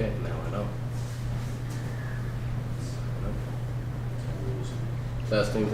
Okay, now I know. Testing.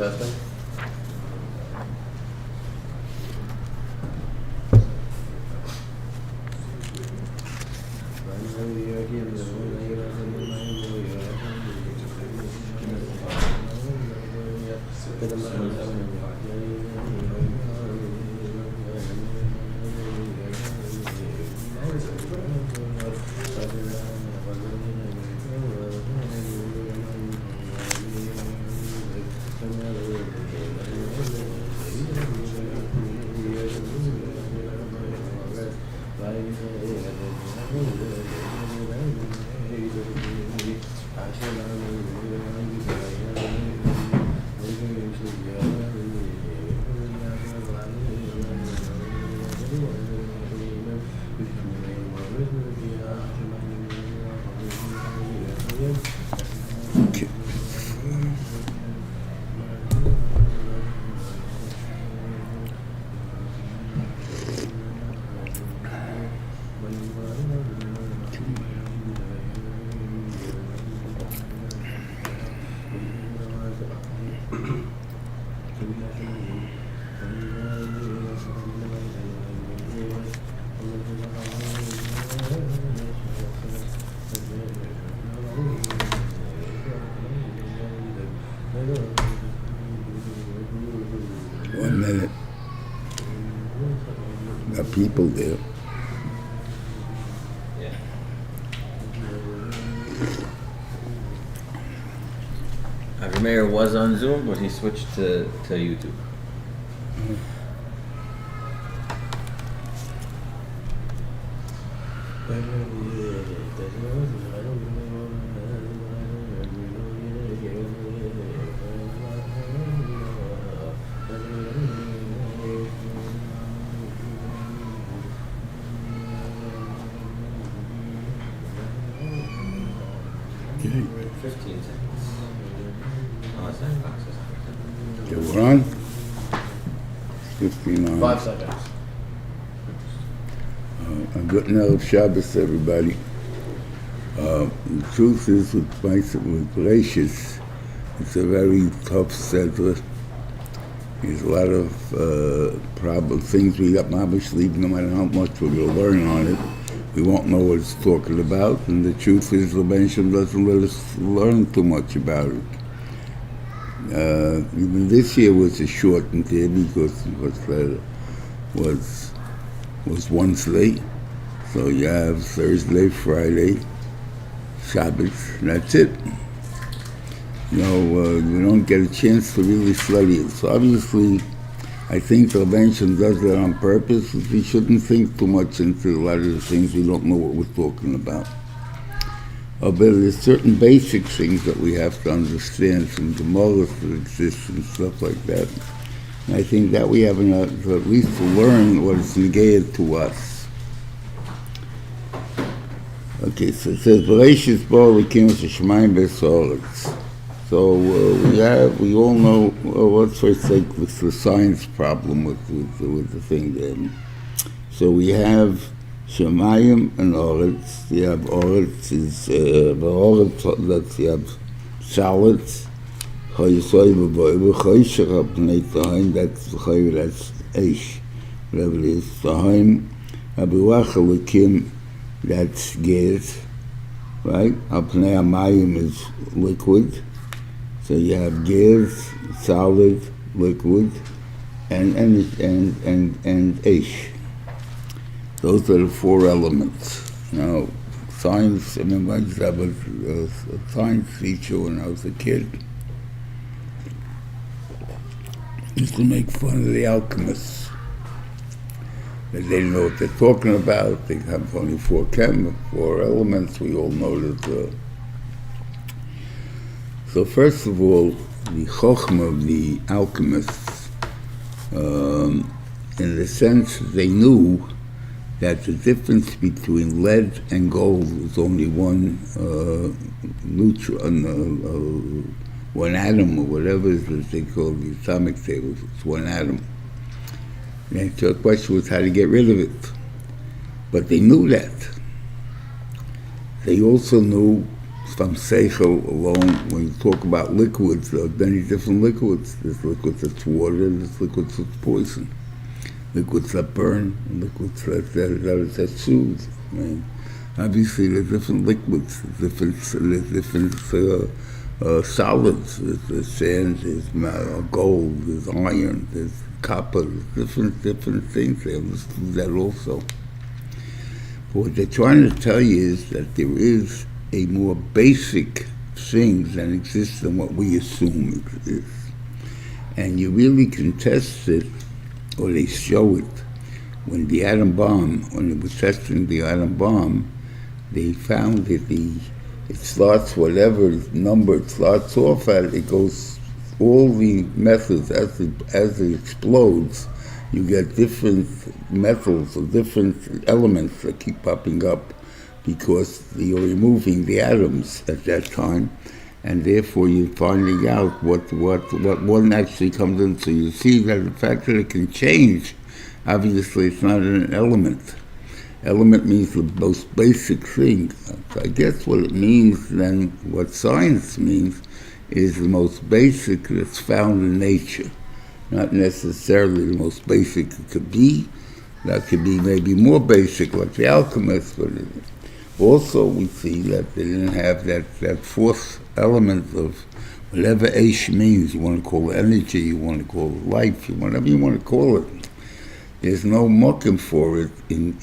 People there. Our mayor was on Zoom, but he switched to YouTube. Okay. 15 seconds. Unless that box is Okay, we're on. 59. 5 seconds. A good Erev Shabbos, everybody. The truth is, with Beraishis, it's a very tough Sedra. There's a lot of problems, things we got obviously, no matter how much we're going to learn on it, we won't know what it's talking about. And the truth is, the Beraishis doesn't let us learn too much about it. Even this year was a shortened year because it was once late. So you have Thursday, Friday, Shabbos, and that's it. You don't get a chance to really study it. So obviously, I think the Beraishis does that on purpose. We shouldn't think too much into a lot of the things we don't know what we're talking about. But there's certain basic things that we have to understand, some Gemara that exists and stuff like that. And I think that we have to at least to learn what is negated to us. Okay, so it says, Beraishis bo Elokim es hashamayim v'ha'aretz. So we all know, let's first take the science problem with the thing there. So we have Shemayim and Oretz. You have Oretz is Oretz, that's you have solids. Chayisoy v'boy v'chayishach b'nei tahim. That's Chay, that's Eish, whatever it is. Tahim Abiwach Elokim, that's gas, right? Apnei Amayim is liquid. So you have gas, solid, liquid, and Eish. Those are the 4 elements. Now, science, I remember I used to have a science teacher when I was a kid. He used to make fun of the alchemists. They didn't know what they're talking about. They have only 4 elements. We all know that. So first of all, the chokhmah of the alchemists, in the sense they knew that the difference between lead and gold is only one neutron, one atom, or whatever it is they call the atomic tables. It's one atom. And so the question was how to get rid of it. But they knew that. They also knew from seichel alone, when you talk about liquids, there are many different liquids. There's liquids that's water, there's liquids that's poison. Liquids that burn, liquids that soothe. I mean, obviously there's different liquids, there's different solids. There's sand, there's gold, there's iron, there's copper, there's different things. They understood that also. But what they're trying to tell you is that there is a more basic thing that exists than what we assume exists. And you really can test it, or they show it. When the atom bomb, when they were testing the atom bomb, they found that it starts whatever number it starts off at, it goes, all the methods, as it explodes, you get different metals or different elements that keep popping up, because you're removing the atoms at that time, and therefore you're finding out what one actually comes in. So you see that the fact that it can change, obviously it's not an element. Element means the most basic thing. So I guess what it means then, what science means, is the most basic that's found in nature. Not necessarily the most basic it could be. That could be maybe more basic, like the alchemists, but also we see that they didn't have that fourth element of whatever Aish means. You want to call it energy, you want to call it life, whatever you want to call it. There's no mocking for it in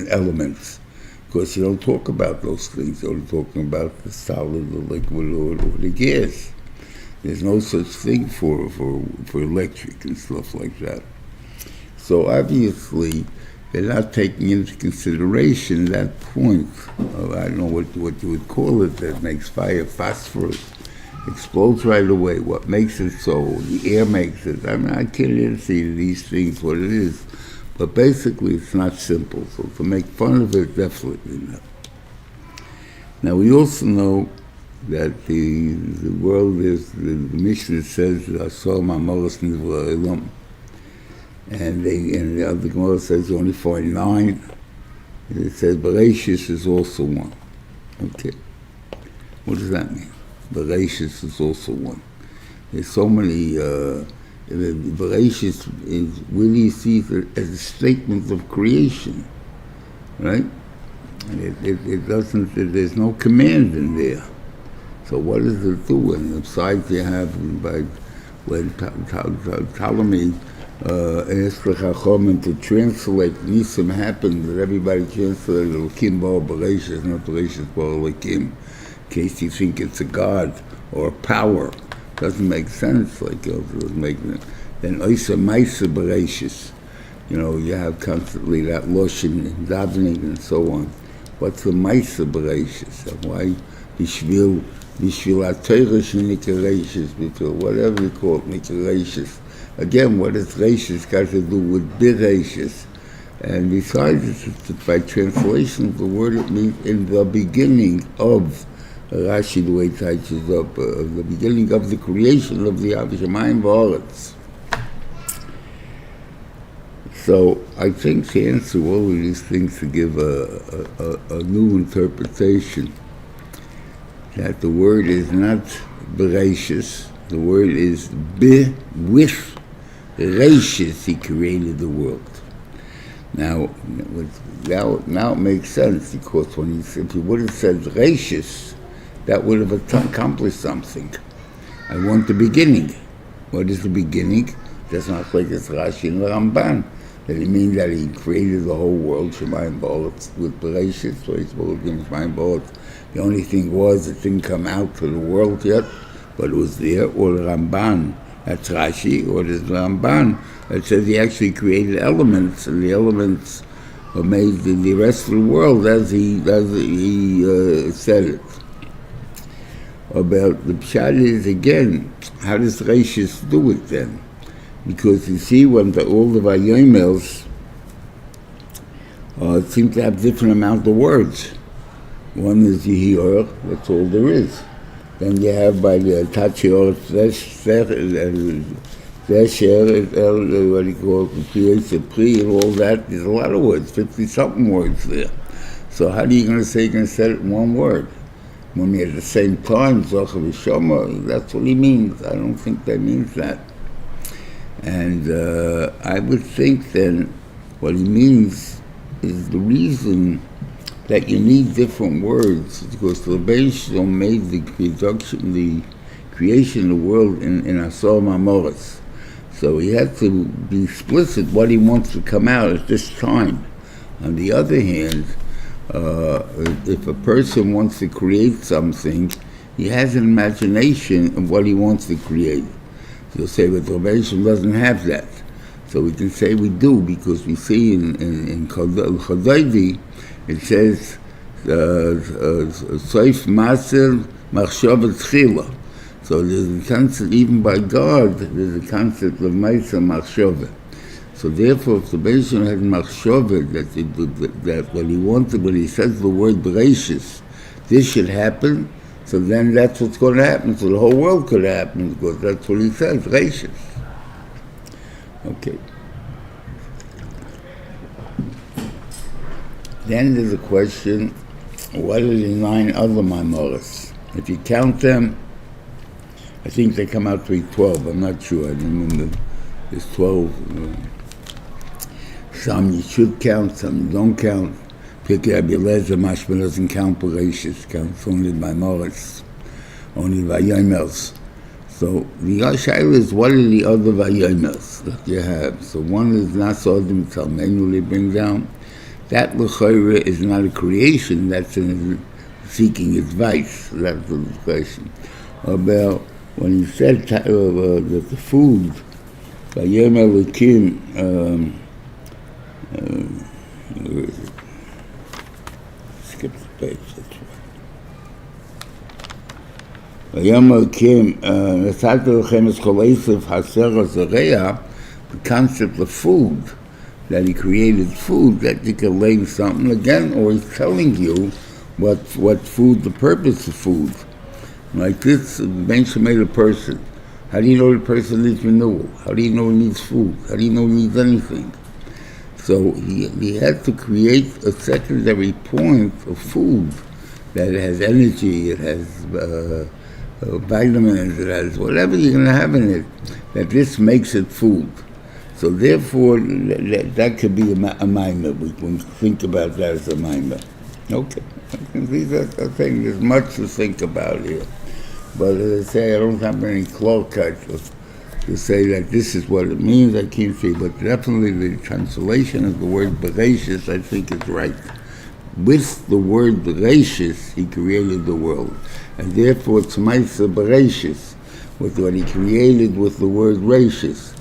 elements, because you don't talk about those things. You're talking about the solid, the liquid, or the gas. There's no such thing for electric and stuff like that. So obviously, they're not taking into consideration that point. I don't know what you would call it, that makes fire phosphorus. Explodes right away. What makes it so? The air makes it. I mean, I can't see these things, what it is. But basically, it's not simple. So to make fun of it, definitely not. Now, we also know that the world is, the Mishnah says, and the other Gemara says you only find 9. And it says Beraishis is also 1. Okay. What does that mean? Beraishis is also 1. There's so many, Beraishis is really sees it as a statement of creation, right? It doesn't, there's no command in there. So what does it do? And besides you have, when Ptolemy asked the Chachamim to translate, Nisim happened that everybody translated Elokim Bar Beraishis, not Beraishis Bar Elokim, in case you think it's a god or a power. Doesn't make sense, like it was making it. Then Oisa Maisa Beraishis, you have constantly that Loshin and davening and so on. What's the Maisa Beraishis? And why Bishvil HaTorah Shenikarashis, whatever you call it, Nikarashis. Again, what does Reishis got to do with Beraishis? And besides, by translation of the word, it means in the beginning of Rashi, the way it touches up, the beginning of the creation of the Shemayim V'Aretz. So I think to answer all of these things, to give a new interpretation, that the word is not Beraishis, the word is with Reishis, he created the world. Now it makes sense, because if he would have said Reishis, that would have accomplished something. I want the beginning. What is the beginning? That's not like it's Rashi and Ramban. Does it mean that he created the whole world, Shemayim V'Aretz, with Beraishis, Shemayim V'Aretz? The only thing was, it didn't come out to the world yet, but it was there, or the Ramban, that's Rashi, or there's the Ramban that says he actually created elements, and the elements made the rest of the world as he said it. About the pshat is, again, how does Reishis do it then? Because you see, when all the Vayomels seem to have different amount of words. One is Yihor, that's all there is. Then you have by the Tachior, what do you call it, Pri, and all that. There's a lot of words, 50-something words there. So how are you going to say you're going to say it in one word? When at the same time, Zocha v'Shoma, that's what he means. I don't think that means that. And I would think then what he means is the reason that you need different words, because the Beraishis made the creation of the world in Asor Mamoros. So he had to be explicit what he wants to come out at this time. On the other hand, if a person wants to create something, he has an imagination of what he wants to create. So you'll say, but the Beraishis doesn't have that. So we can say we do, because we see in Chodaydi, it says, Soif Maser Machshava Tchila. So there's a concept, even by God, there's a concept of Maser Machshava. So therefore, if the Beraishis had Machshava, that what he wanted, when he says the word Beraishis, this should happen, so then that's what's going to happen. So the whole world could happen, because that's what he says, Beraishis. Okay. Then there's a question, what are the 9 other Maimoros? If you count them, I think they come out to be 12. I'm not sure. I remember there's 12. Some you should count, some you don't count. Pirkei Abelezer, Mashma doesn't count Beraishis, counts only Maimoros, only Vayomers. So the Shaila is, what are the other Vayomers that you have? So one is Nasodim Talmenu, they bring down. That l'chayra is not a creation, that's in seeking advice. That's the question. About when he said that the food, Vayom Elokim, skip the page, that's right. Vayom Elokim, Nesat Elokim es kol esav haser hazareya, the concept of food, that he created food, that you can lay something again, or he's telling you what food, the purpose of food. Like this, Beraishis made a person. How do you know the person needs renewal? How do you know he needs food? How do you know he needs anything? So he had to create a secondary point of food, that it has energy, it has vitamins, it has whatever you're going to have in it, that this makes it food. So therefore, that could be a maimer. We can think about that as a maimer. Okay. These are things, there's much to think about here. But as I say, I don't have any claw cuts to say that this is what it means. I can't see. But definitely the translation of the word Beraishis, I think, is right. With the word Beraishis, he created the world. And therefore, it's Maisa Beraishis, with what he created with the word Reishis.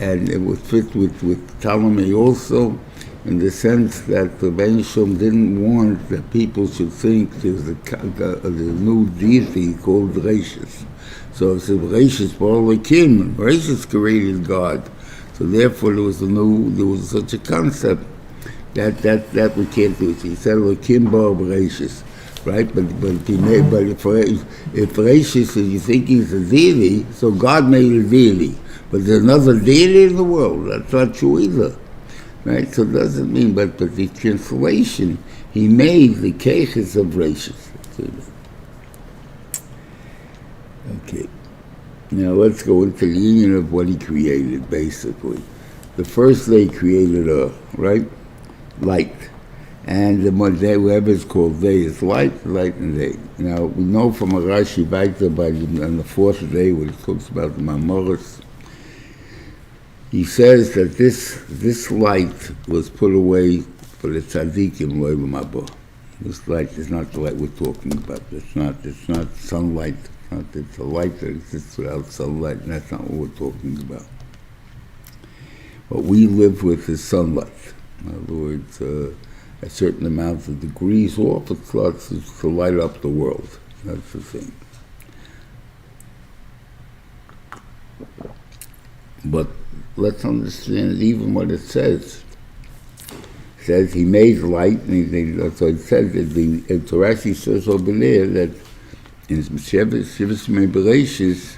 And it would fit with Ptolemy also, in the sense that the Beraishis didn't want that people should think there's a new deity called Beraishis. So it's a Beraishis Barakim. Beraishis created God. So therefore there was such a concept that we can't do. So he said Lakim Bar Beraishis, right? But if Beraishis, if you think he's a deity, so God made a deity. But there's another deity in the world. That's not true either. Right? So it doesn't mean, but the translation, he made the keches of Beraishis. Okay. Now let's go into the union of what he created, basically. The first day he created right? Light. And the one day, whatever it's called day, is light and day. Now, we know from a Rashi Baita on the 4th day, when it talks about the Mamoros, he says that this light was put away for the tzaddikim lo'olam haba. This light is not the light we're talking about. It's not sunlight. It's a light that exists without sunlight, and that's not what we're talking about. What we live with is sunlight. In other words, a certain amount of degrees off, it starts to light up the world. That's the thing. But let's understand even what it says. It says he made light, and so it says that the Rashi says over there that in Shivas Beraishis,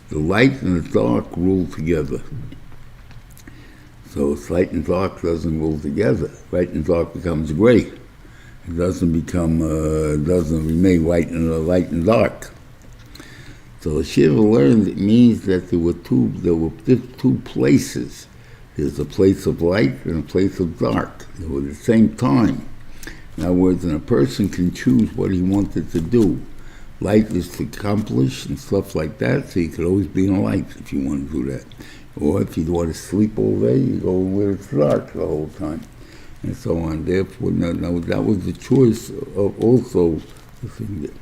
the light and the dark rule together. So light and dark doesn't rule together. Light and dark becomes gray. It doesn't remain light and dark. So the Shiva learned it means that there were two places. There's a place of light and a place of dark. They were at the same time. In other words, a person can choose what he wanted to do. Light is to accomplish and stuff like that, so you could always be in light if you want to do that. Or if you want to sleep all day, you go where it's dark the whole time, and so on. Therefore, now that was the choice of also the thing there.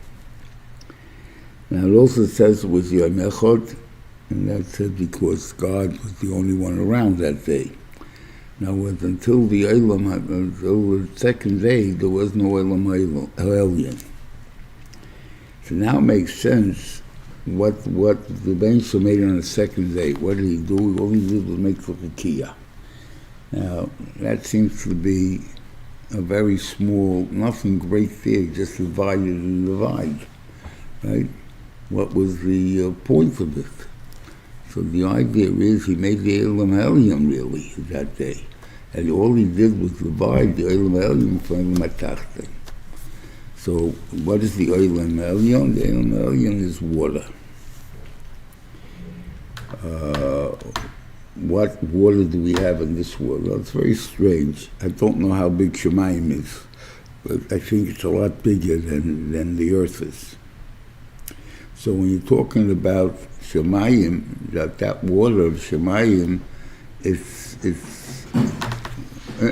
Now it also says it was Yom Echad, and that said because God was the only one around that day. Now, until the second day, there was no Elam Elyon. So now it makes sense what the Beraishis made on the second day. What did he do? All he did was make the Rukiah. Now, that seems to be a very small, nothing great there, just divide and divide, right? What was the point of it? So the idea is he made the Elam Elyon really that day. And all he did was divide the Elam Elyon from the Matachtin. So what is the Elam Elyon? The Elam Elyon is water. What water do we have in this world? Well, it's very strange. I don't know how big Shemayim is, but I think it's a lot bigger than the earth is. So when you're talking about Shemayim, that water of Shemayim, it's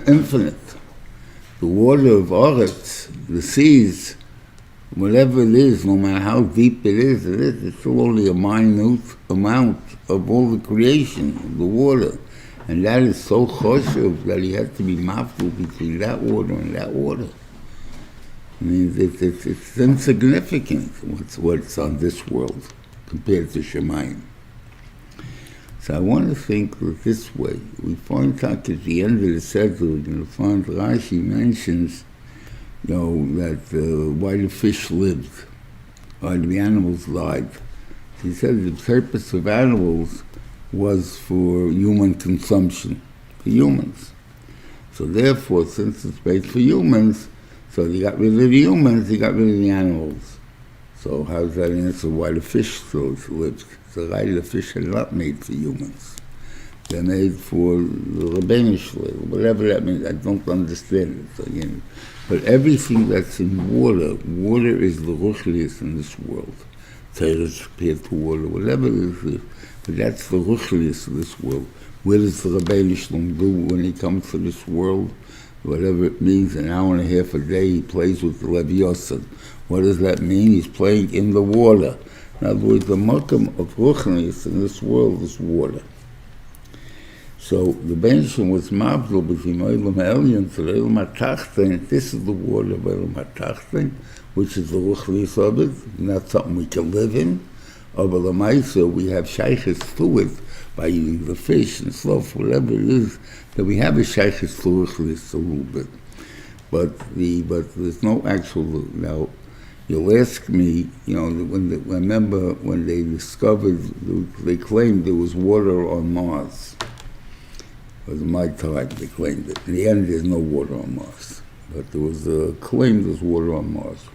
infinite. The water of Aretz, the seas, whatever it is, no matter how deep it's still only a minute amount of all the creation, of the water. And that is so choshev that he had to be maful between that water and that water. I mean, it's insignificant what's on this world compared to Shemayim. So I want to think this way. We find out at the end of the Seder, you're going to find Rashi mentions, that why the fish lived, why the animals died. He said the purpose of animals was for human consumption, for humans. So therefore, since it's made for humans, so they got rid of the humans, they got rid of the animals. So how does that answer why the fish still lived? So why the fish are not made for humans? They're made for the Reuven Shlit, whatever that means. I don't understand it. Again. But everything that's in water is the ruchlius in this world. Torah is compared to water, whatever it is. But that's the ruchlius of this world. What does the Reuven Shlit do when he comes to this world? Whatever it means, an hour and a half a day, he plays with the Leviathan. What does that mean? He's playing in the water. In other words, the makam of ruchnius in this world is water. So the Beraishis was mabdul between Elam Elyon to Elam HaTachton. This is the water of Elam HaTachton, which is the ruchnius of it, not something we can live in. Over the Maisa, we have shaykhs to it by eating the fish and stuff, whatever it is, that we have a shaykhs to ruchnius a little bit. But there's no actual, now, you'll ask me, I remember when they discovered, they claimed there was water on Mars. It was my time, they claimed it. In the end, there's no water on Mars. But there was a claim there's water on Mars.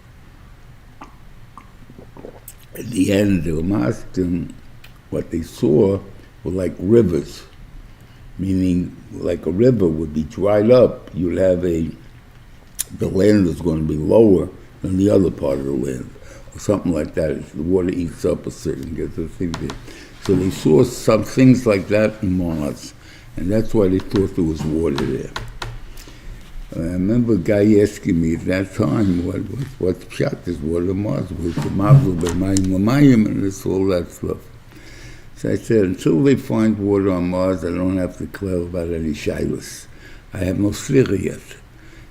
At the end, they were asking what they saw were like rivers, meaning like a river would be dried up. You'd have the land is going to be lower than the other part of the land, or something like that. The water eats up a certain, gets a thing there. So they saw some things like that in Mars, and that's why they thought there was water there. I remember a guy asking me at that time, what shot this water in Mars was, the Mavlu B'mayim, and it's all that stuff. So I said, until they find water on Mars, I don't have to declare about any shilas. I have no slicha yet.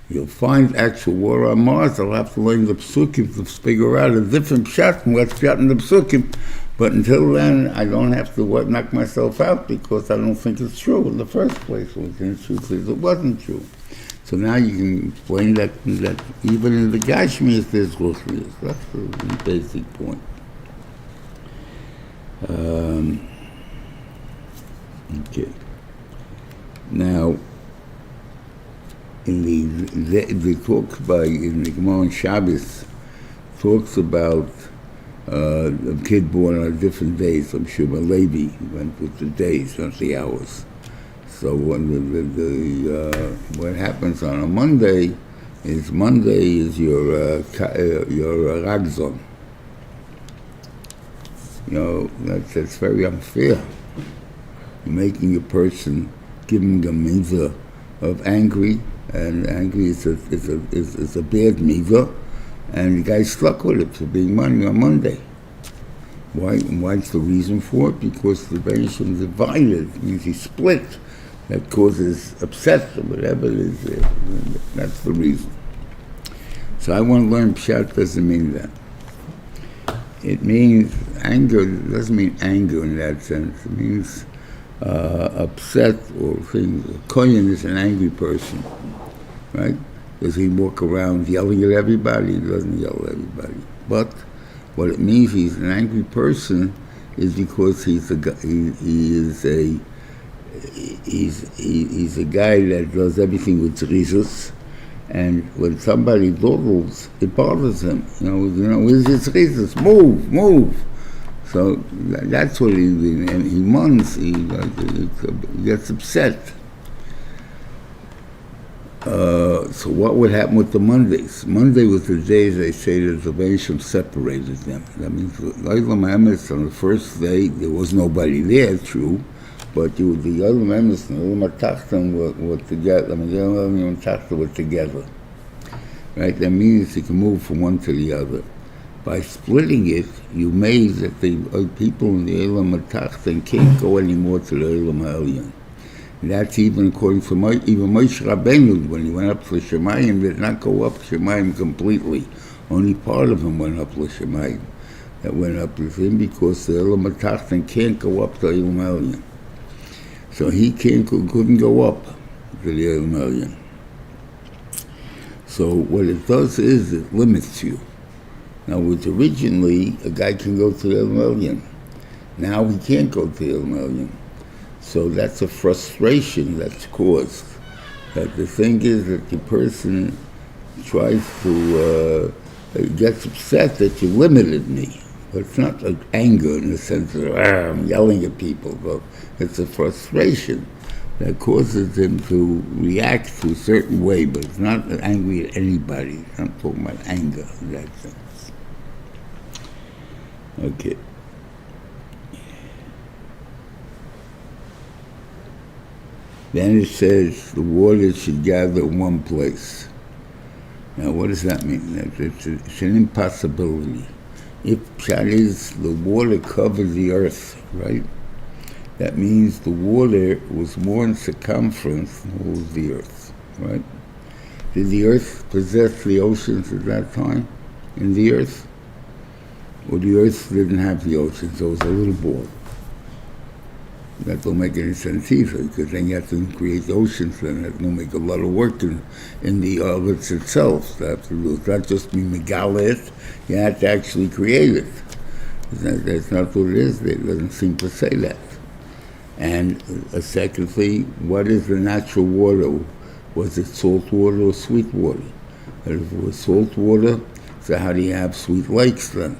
You'll find actual water on Mars, I'll have to learn the psukim to figure out a different shot from what's shot in the psukim. But until then, I don't have to knock myself out because I don't think it's true in the first place. It wasn't true. So now you can explain that even in the Gashmis there's ruchnius. That's the basic point. Okay. Now, the talks in the Gemara on Shabbos talks about a kid born on different days. I'm sure Levi went with the days, not the hours. So when what happens on a Monday is your Ragzon. That's very unfair. You're making a person, giving a mitzvah of angry, and angry is a bad mitzvah, and the guy's stuck with it for being money on Monday. What's the reason for it? Because the Beraishis divided, means he split. That causes upset or whatever it is. That's the reason. So I want to learn Pshat doesn't mean that. It means anger. It doesn't mean anger in that sense. It means upset or things. A Kohen is an angry person, right? Does he walk around yelling at everybody? He doesn't yell at everybody. But what it means he's an angry person is because he's a guy that does everything with rizus, and when somebody dawdles, it bothers him. Where's his rizus? Move. So that's what he moans. He gets upset. So what would happen with the Mondays? Monday was the days they say that the Beraishis separated them. That means on the first day there was nobody there, true, but the other members and the Matachtan were together. The Matachtan were together. Right? That means you can move from one to the other. By splitting it, you made that the people in the Elam Matachtan can't go anymore to the Elam Ha'elyon. That's even according to Moshe Rabbeinu, when he went up to Shemayim, did not go up to Shemayim completely. Only part of him went up to Shemayim. That went up with him because the Elam Matachtan can't go up to Elam Ha'elyon. So he couldn't go up to the Elam Ha'elyon. So what it does is it limits you. Now, originally a guy can go to the Elam Ha'elyon. Now he can't go to the Elam Ha'elyon. So that's a frustration that's caused. That the thing is that the person tries to gets upset that you limited me. But it's not like anger in the sense of I'm yelling at people, but it's a frustration that causes him to react to a certain way, but it's not angry at anybody. It's not talking about anger in that sense. Okay. Then it says the water should gather in one place. Now, what does that mean? It's an impossibility. If that is, the water covered the earth, right? That means the water was more in circumference than was the earth, right? Did the earth possess the oceans at that time in the earth? Or the earth didn't have the oceans, so it was a little ball. That don't make any sense either, because then you have to create the oceans, and that will make a lot of work in the earth itself. It's not just be megalit, you have to actually create it. That's not what it is. It doesn't seem to say that. And secondly, what is the natural water? Was it salt water or sweet water? And if it was salt water, so how do you have sweet lakes then?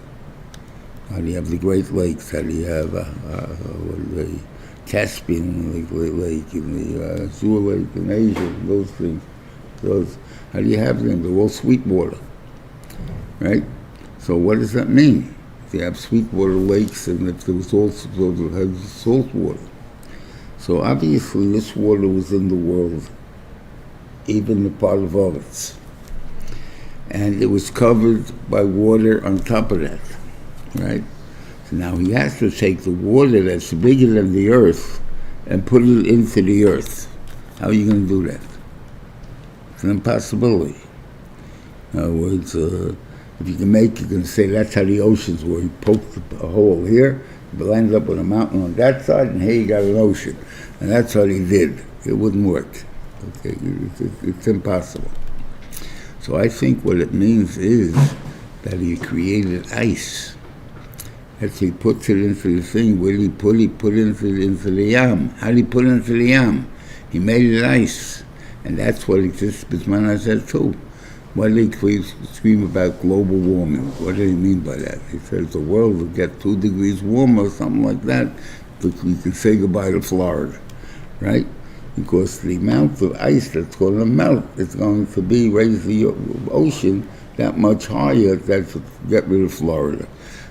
How do you have the Great Lakes? How do you have the Caspian Lake and the Azure Lake in Asia, those things? How do you have them? They're all sweet water, right? So what does that mean? If you have sweet water lakes and if there was also salt water. So obviously this water was in the world, even the part of Eretz. And it was covered by water on top of that, right? So now he has to take the water that's bigger than the earth and put it into the earth. How are you going to do that? It's an impossibility. In other words, if you can make, you can say that's how the oceans were. You poked a hole here, you end up with a mountain on that side, and here you got an ocean. And that's what he did. It wouldn't work. Okay, it's impossible. So I think what it means is that he created ice. As he puts it into the thing, where did he put it? He put it into the yam. How did he put it into the yam? He made it ice. And that's what exists Bisman Hazeh too. Why do they scream about global warming? What do they mean by that? He says the world will get 2 degrees warmer or something like that, but we can say goodbye to Florida, right? Because the amount of ice that's going to melt is going to be raise the ocean that much higher. That's to get rid of Florida.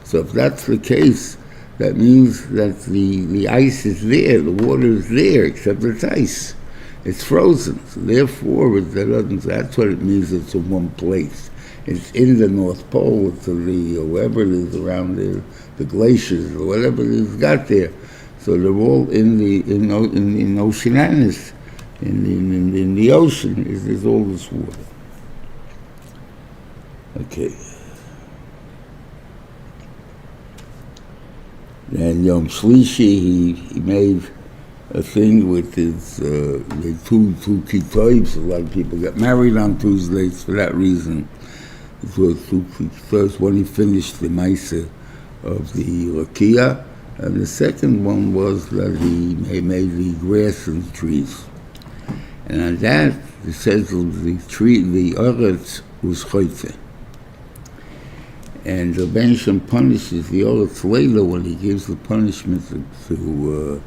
So if that's the case, that means that the ice is there, the water is there, except it's ice. It's frozen. So therefore, that's what it means. It's in one place. It's in the North Pole. It's wherever it is around there, the glaciers or whatever it is got there. So they're all in Oceanus, in the ocean. There's all this water. Okay. Then Yom Shlishi, he made a thing with his two kitoibs. A lot of people got married on Tuesdays for that reason. It was 2 kitoibs. When he finished the Maisa of the Rakia, and the second one was that he made the grass and the trees. And on that, it says the Eretz was choyte. And the Benisham punishes the Eretz later when he gives the punishment to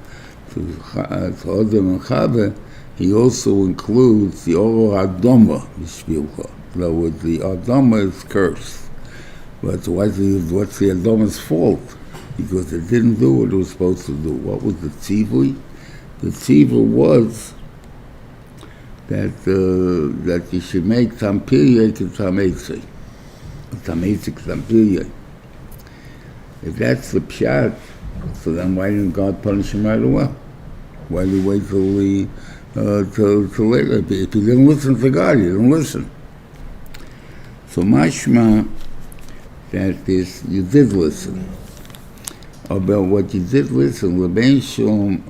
Adam and Chava. He also includes the Oro Adoma, Mishpilcha. In other words, the Adoma is cursed. But what's the Adoma's fault? Because it didn't do what it was supposed to do. What was the tzivui? The tzivui was that you should make tampilye to tametzei. Tametzei tampilye. If that's the pshat, so then why didn't God punish him right away? Why did he wait till later? If he didn't listen to God, he didn't listen. So mashma that is, you did listen. About what you did listen, Rabbein Shalom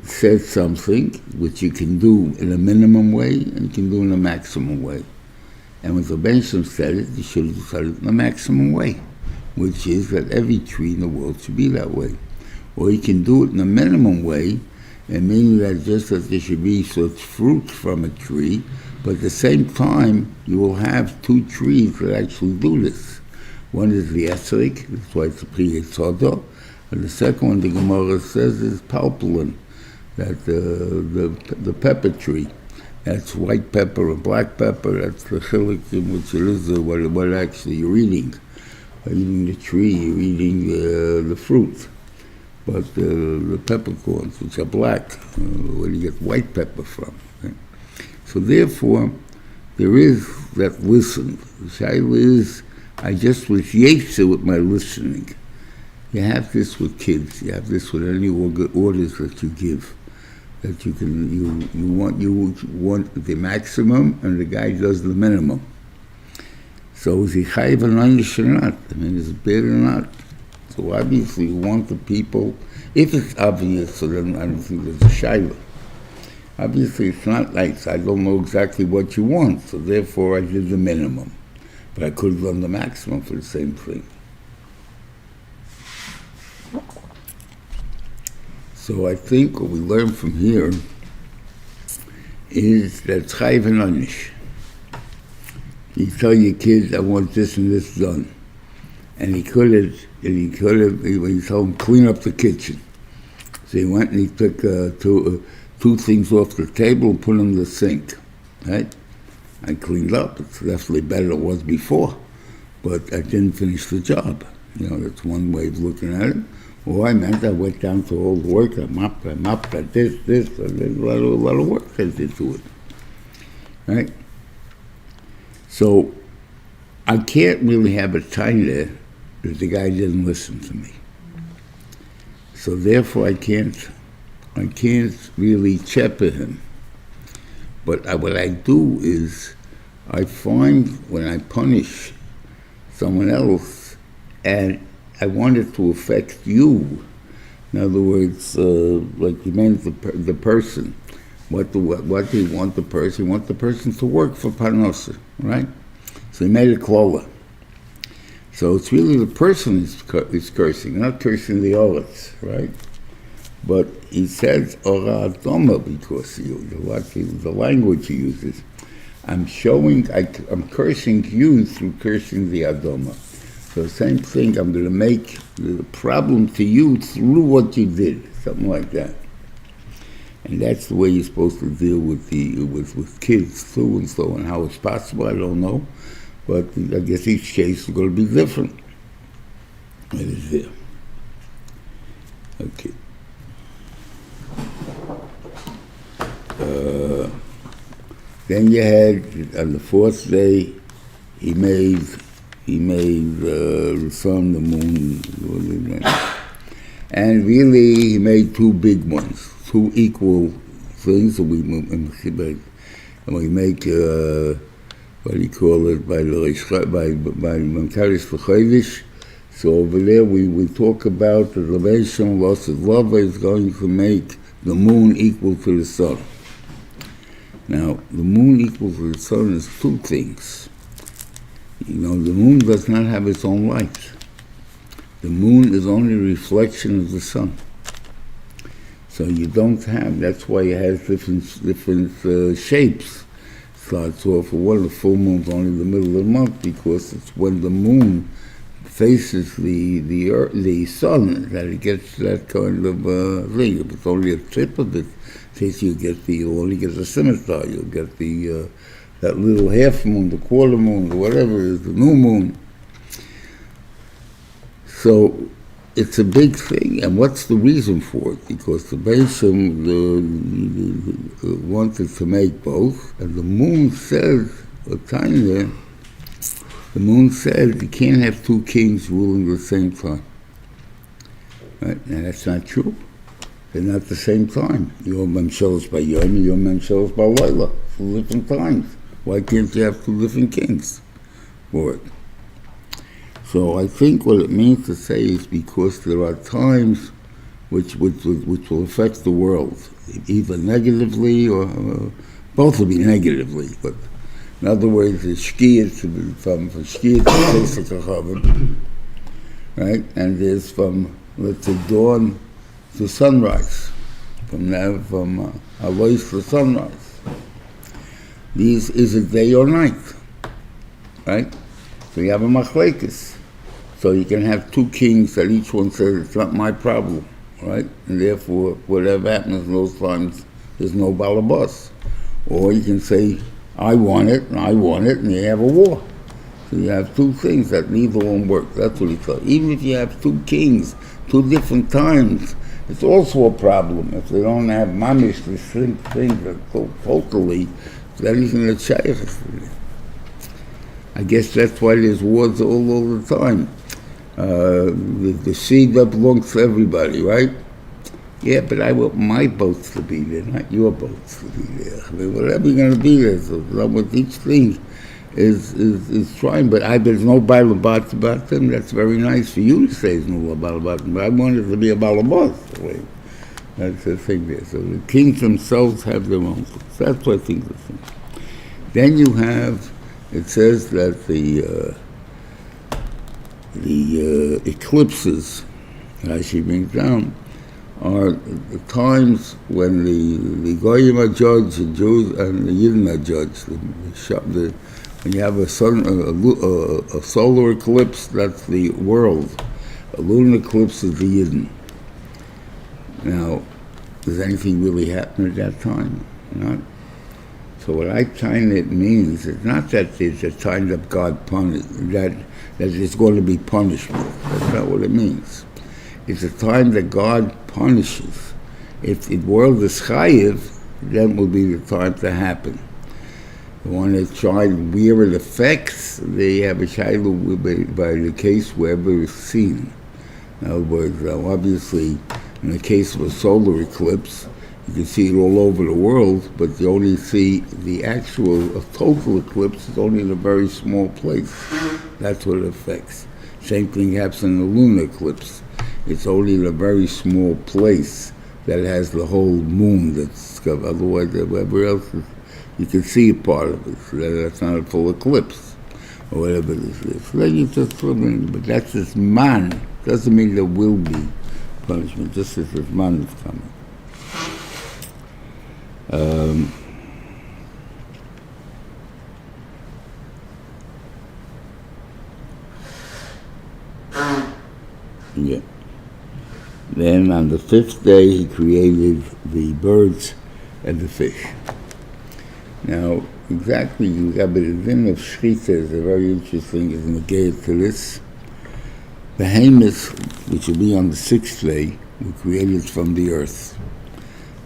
said something which you can do in a minimum way and you can do in a maximum way. And when Rabbein Shalom said it, you should have said it in a maximum way, which is that every tree in the world should be that way. Or you can do it in a minimum way, and meaning that just that there should be such fruit from a tree, but at the same time, you will have 2 trees that actually do this. One is the esrik, that's why it's a priyetzada, and the second one, the Gemara says, is palpulin, that the pepper tree. That's white pepper and black pepper. That's the chilik in which it is what actually you're eating. You're eating the tree, you're eating the fruit. But the peppercorns, which are black, where do you get white pepper from? Okay? So therefore, there is that listen. The shaila is, I just was yetzer with my listening. You have this with kids. You have this with any orders that you give. That you want the maximum, and the guy does the minimum. So is he chayiv and onish or not? I mean, is it bad or not? So obviously you want the people, if it's obvious, so then I don't think there's a shaila. Obviously it's not nice. I don't know exactly what you want, so therefore I did the minimum. But I could have done the maximum for the same thing. So I think what we learn from here is that chayiv and onish. You tell your kids, I want this and this done. And he told him, clean up the kitchen. So he went and he took two things off the table and put them in the sink, right? I cleaned up. It's definitely better than it was before, but I didn't finish the job. You know, that's one way of looking at it. Or I meant I went down to all the work. I mopped, I did this. I did a lot of work I did to it, right? So I can't really have a time there if the guy didn't listen to me. So therefore I can't really cheper him. But what I do is I find when I punish someone else and I want it to affect you, in other words, like you meant the person, what do you want the person? You want the person to work for Parnasa, right? So he made a klola. So it's really the person is cursing, not cursing the oretz, right? But he says ora adoma because the language he uses. I'm cursing you through cursing the adoma. So same thing, I'm going to make the problem to you through what you did, something like that. And that's the way you're supposed to deal with with kids too, and so on. How it's possible, I don't know, but I guess each case is going to be different. It is there. Okay. Then you had on the fourth day, he made the sun, the moon, and really he made two big ones, two equal things. And we make what do you call it by Mankaris L'Chodesh. So over there we talk about the relation loss of love is going to make the moon equal to the sun. Now the moon equal to the sun is two things. You know, the moon does not have its own light. The moon is only a reflection of the sun. So you don't have, that's why it has different shapes. Starts off with one, the full moon's only in the middle of the month because it's when the moon faces the sun that it gets that kind of thing. If it's only a tip of it, you'll only get the scimitar, you'll get the that little half moon, the quarter moon, or whatever is the new moon. So it's a big thing, and what's the reason for it? Because the Beraishis wanted to make both, and the moon says, the moon says you can't have two kings ruling at the same time. Right? Now that's not true. They're not at the same time. Your memshelas by Yom, your memshelas by Laila, for different times. Why can't you have two different kings for it? So I think what it means to say is because there are times which will affect the world, either negatively or both will be negatively. But in other words, the shkia from shkia to Pesach HaChavim, right? And there's from, let's say, dawn to sunrise, from hallui to sunrise. These is a day or night, right? So you have a machlekes. So you can have two kings that each one says it's not my problem, right? And therefore, whatever happens in those times, there's no balabas. Or you can say, I want it, and you have a war. So you have two things that neither one work. That's what he thought. Even if you have two kings, two different times, it's also a problem. If they don't have mamish, the same thing that so totally, that isn't a shaykhs. I guess that's why there's wars all the time. The seed that belongs to everybody, right? Yeah, but I want my boats to be there, not your boats to be there. I mean, whatever you're going to be there, so with each thing is trying. But there's no balabat about them. That's very nice for you to say there's no balabat about them. But I want it to be a balabat. That's the thing there. So the kings themselves have their own things. That's what I think the thing. Then you have, it says that the eclipses, as she brings down, are the times when the Goyim are judged, the Jews and the Yidden are judged. When you have a solar eclipse, that's the world. A lunar eclipse is the Yidden. Now, does anything really happen at that time? Not. So what I find it means is not that there's a time that God punishes, that there's going to be punishment. That's not what it means. It's a time that God punishes. If the world is chayiv, then will be the time to happen. The one that tried where it affects, they have a shaylu by the case wherever it's seen. In other words, obviously, in the case of a solar eclipse, you can see it all over the world, but you only see the actual total eclipse is only in a very small place. That's what it affects. Same thing happens in the lunar eclipse. It's only in a very small place that has the whole moon that's covered. Otherwise, everywhere else, you can see a part of it. So that's not a full eclipse, or whatever it is. So then you just but that's this man. Doesn't mean there will be punishment, just as this man is coming. Yeah. Then on the fifth day he created the birds and the fish. Now, exactly, the din of Shchita is a very interesting, is negated to this. Behemoths, which will be on the sixth day, were created from the earth.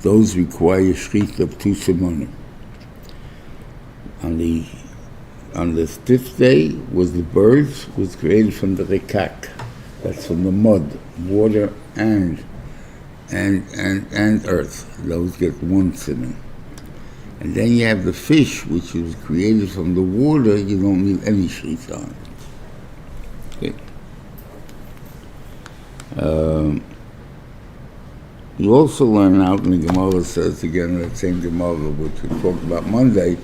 Those require Shchita of 2 simonim. On the fifth day was the birds, was created from the rekak. That's from the mud, water, and earth. Those get 1 simon. And then you have the fish, which was created from the water. You don't need any shchita on it. Okay. You also learn out, and the Gemara says again, that same Gemara, which we talked about Monday,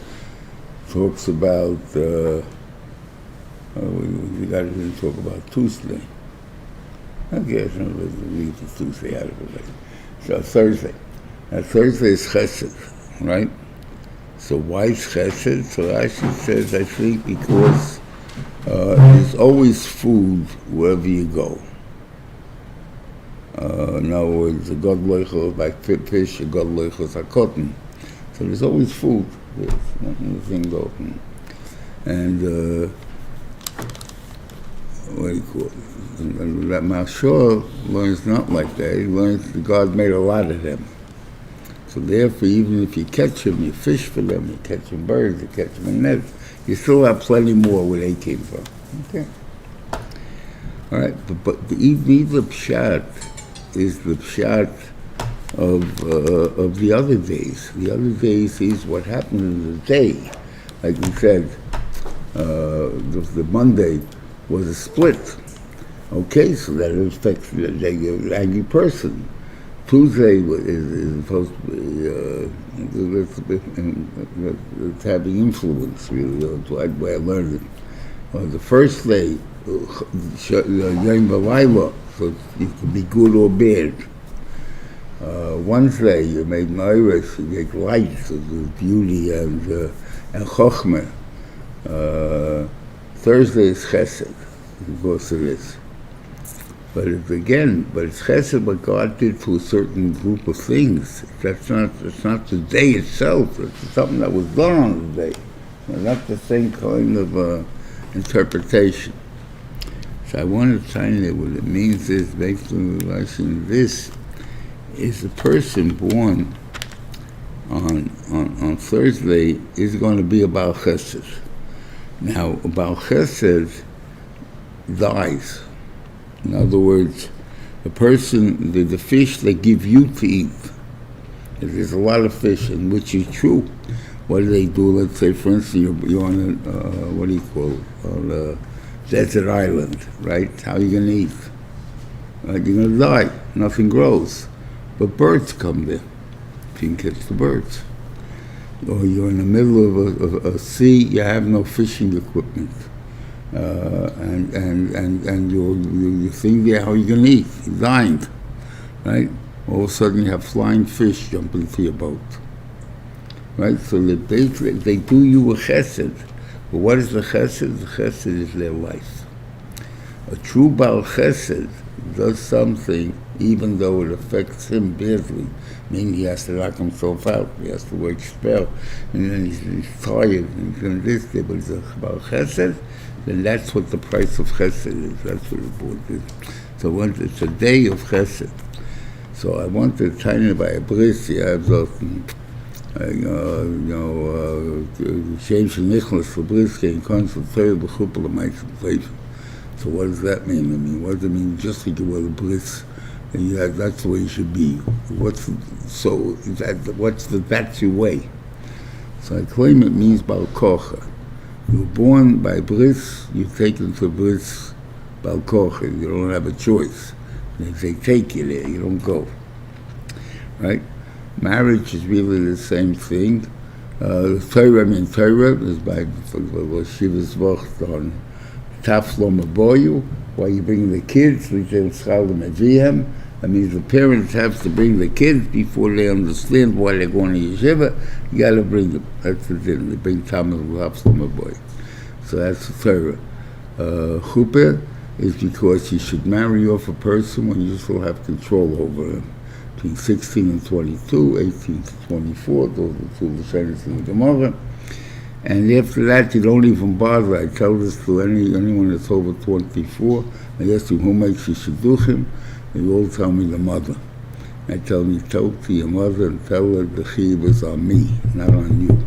talks about, we got to talk about Tuesday. Okay, so let's leave the Tuesday out of it. So Thursday. Now Thursday is Chesed, right? So why is Chesed? So Rashi says, I think because there's always food wherever you go. In other words, a God loichel like fish, a God loichel is a cotton. So there's always food. There's nothing open. And what do you call it? And that Mashor learns not like that. He learns that God made a lot of them. So therefore, even if you catch them, you fish for them, you catch them birds, you catch them in nets, you still have plenty more where they came from. Okay. All right, but the pshat is the pshat of the other days. The other days is what happened in the day. Like we said, the Monday was a split. Okay, so that affects the angry person. Tuesday is supposed to be it's having influence, really, the way I learned it. The first day, Yom V'Layla, so it could be good or bad. Wednesday, you made Meiris, you make light, so there's beauty and Chochmah. Thursday is Chesed, because of this. But it's Chesed what God did to a certain group of things. It's not the day itself, it's something that was done on the day. It's not the same kind of interpretation. So I want to tell you what it means is, based on the relation, this is a person born on Thursday is going to be about Chesed. Now, about Chesed dies. In other words, the person, the fish they give you to eat, if there's a lot of fish, and which is true, what do they do? Let's say, for instance, you're on on a desert island, right? How are you going to eat? Right? You're going to die. Nothing grows. But birds come there. You can catch the birds. Or you're in the middle of a sea, you have no fishing equipment. And you think, how are you going to eat? You're dying, right? All of a sudden you have flying fish jump into your boat, right? So they do you a chesed. But what is the chesed? The chesed is their life. A true Baal chesed does something even though it affects him badly. Meaning he has to knock himself out, he has to work spell, and then he's tired, and he's doing this, but it's about chesed, then that's what the price of chesed is. That's what the board is. So once it's a day of chesed. So I want to tell you about a bris, Shem Shenichlas for bris, can concentrate the chuppel of my sensation. So what does that mean? I mean, what does it mean? Just think about a bris, and that's the way you should be. That's your way. So I claim it means Bal Kocha. You're born by bris, you're taken to bris Bal Kocha. You don't have a choice. They take you there, you don't go. Right? Marriage is really the same thing. Torah is by Shivas Vocht on Taflom Aboyu, while you bring the kids, we can schal them at VM, That means the parents have to bring the kids before they understand why they're going to yeshiva. You got to bring them. That's the din. They bring Thomas Lafslama boy. So that's the Torah. Chuppah is because you should marry off a person when you still have control over him. Between 16 and 22, 18 to 24, those are two Lashonos in the Gemara. And after that, you don't even bother. I tell this to anyone that's over 24. I ask you, who makes you shidduchim? They all tell me the mother. I tell me, tell to your mother and tell her the chiyuv is on me, not on you.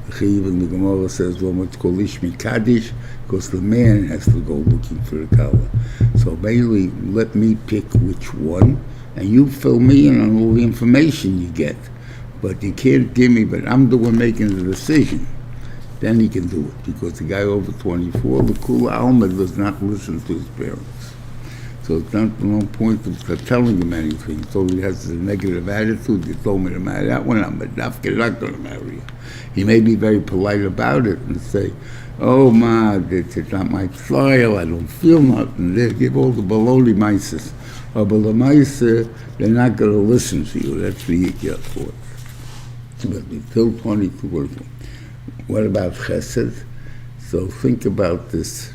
The chiyuv in the Gemara says, well, much kolish mikadish, because the man has to go looking for the kala. So mainly, let me pick which one, and you fill me in on all the information you get. But you can't give me, but I'm the one making the decision. Then he can do it, because the guy over 24, the Kula Alma, does not listen to his parents. So it's not no point of telling him anything. So he has a negative attitude. You told me to marry that one, I'm not going to marry you. He may be very polite about it and say, oh, ma, it's not my style, I don't feel nothing. They give all the baloney mices. But the mice, they're not going to listen to you. That's the ikya for it. But until 22. What about chesed? So think about this.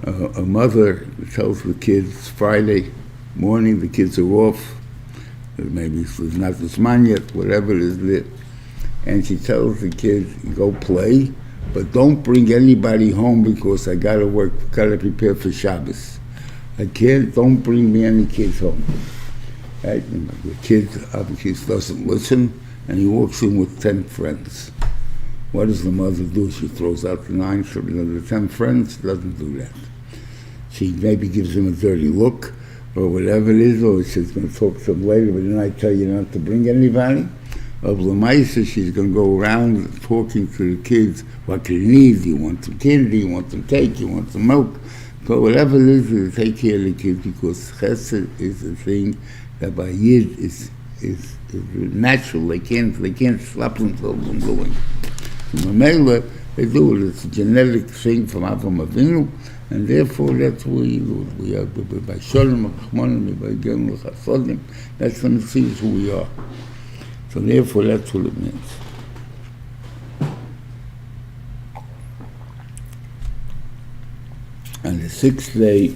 A mother tells the kids, Friday morning, the kids are off, maybe it's not this man yet, whatever it is there, and she tells the kids, go play, but don't bring anybody home because I got to work, got to prepare for Shabbos. Don't bring me any kids home. Right? And the kid obviously doesn't listen, and he walks in with 10 friends. What does the mother do? She throws out the 9, so the 10 friends, doesn't do that. She maybe gives him a dirty look, or whatever it is, or she's going to talk to him later, but didn't I tell you not to bring anybody? Of Lamaisa, she's going to go around talking to the kids, what do you need? Do you want some candy? You want some cake? You want some milk? So whatever it is, you take care of the kids, because chesed is a thing that by Yid is natural. They can't stop themselves from doing. Mamela, they do it. It's a genetic thing from Avram Avinu, and therefore that's what we do. We are by Shalom, by Gem, Chasodim. That's the message who we are. So therefore, that's what it means. On the 6th day,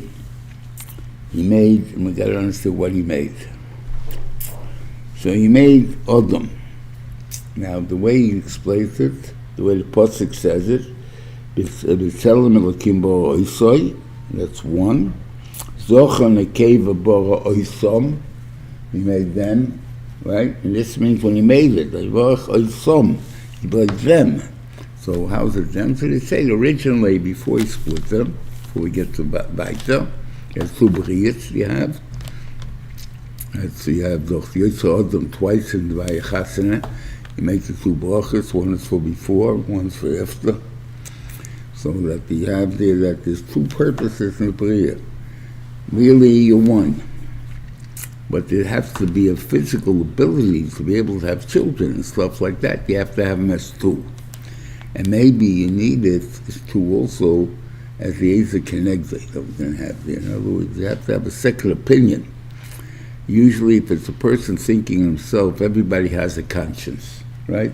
he made, and we got to understand what he made. So he made Odom. Now, the way he explains it, the way the Pasuk says it, B'Tselem Elokim Bara Oisoi, that's one. Zocha Nekeva Bara Oisom, he made them, right? And this means when he made it, Varach Oisom, he made them. So how's it them? So they say originally, before he split them, before we get to Baita, there's 2 Briyats you have. So you have the Yotzer Odom twice in the Vayachasana. You make the 2 brachas, one is for before, one is for after. So that you have there that there's 2 purposes in the Bria. Really, you're one. But there has to be a physical ability to be able to have children and stuff like that. You have to have them as 2. And maybe you need it as 2 also as the Eza Kenegzeh that we're going to have there. In other words, you have to have a second opinion. Usually, if it's a person thinking himself, everybody has a conscience, right?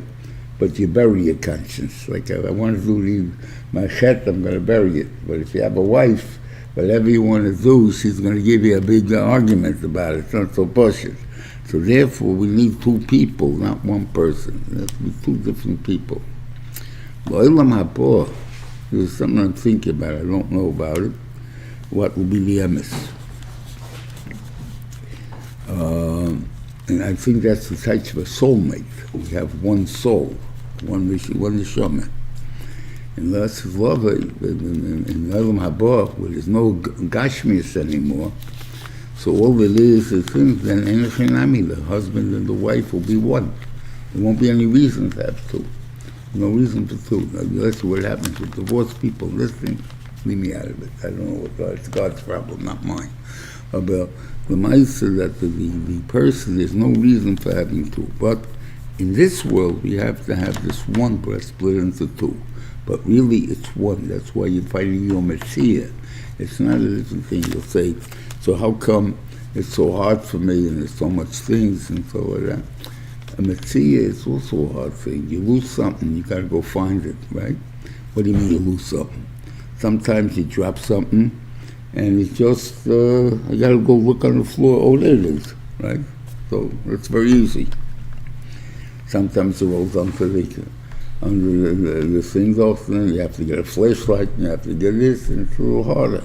But you bury your conscience. Like, I want to do my chet, I'm going to bury it. But if you have a wife, whatever you want to do, she's going to give you a big argument about it. It's not so bullshit. So therefore, we need 2 people, not 1 person. There has to be 2 different people. Ba'olam haba, there's something I'm thinking about. I don't know about it. What will be the emes? And I think that's the type of a soulmate. We have 1 soul, one neshama. And that's love in Olam Haba, where there's no gashmius anymore. So all there is things, then enochinami, the husband and the wife will be 1. There won't be any reason to have 2. No reason for 2. That's what happens with divorced people. Listening, leave me out of it. I don't know what it's God's problem, not mine. About the Maisa that the person, there's no reason for having 2. But in this world, we have to have this 1 breast split into 2. But really, it's 1. That's why you're fighting your Messiah. It's not a different thing. You'll say, so how come it's so hard for me and there's so much things and so like that. A Metzia is also a hard thing. You lose something, you got to go find it, right? What do you mean you lose something? Sometimes you drop something and it's just, I got to go look on the floor, oh, there it is, right? So it's very easy. Sometimes it rolls under the things off, and you have to get a flashlight, and you have to get this, and it's a little harder.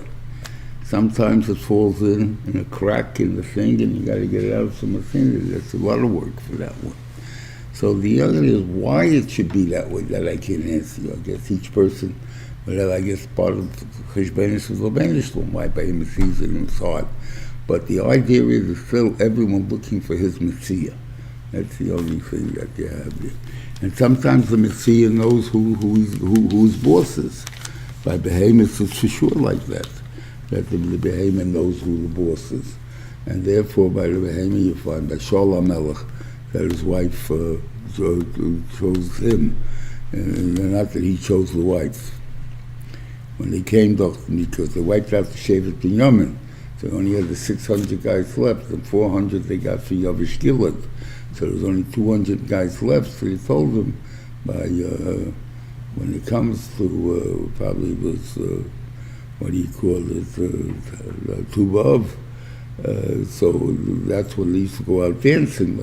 Sometimes it falls in a crack in the thing, and you got to get it out from the thing. That's a lot of work for that one. So the other is why it should be that way, that I can't answer you. I guess each person, whatever, I guess part of Cheshbenis is Lebenishlam, why by him it's easy and it's hard. But the idea is still everyone looking for his Messiah. That's the only thing that you have there. And sometimes the Messiah knows who his boss is. By Behemoth, it's for sure like that. That the Behemoth knows who the boss is. And therefore, by the Behemoth, you find by Shalom Melech, that his wife chose him. And not that he chose the wife. When they came, because they wiped out the Shevet Binyamin, so they only had the 600 guys left, and 400 they got for Yavish Gilad. So there was only 200 guys left, so he told them by, when it comes to, probably was, what do you call it, Tu B'Av, so that's when they used to go out dancing.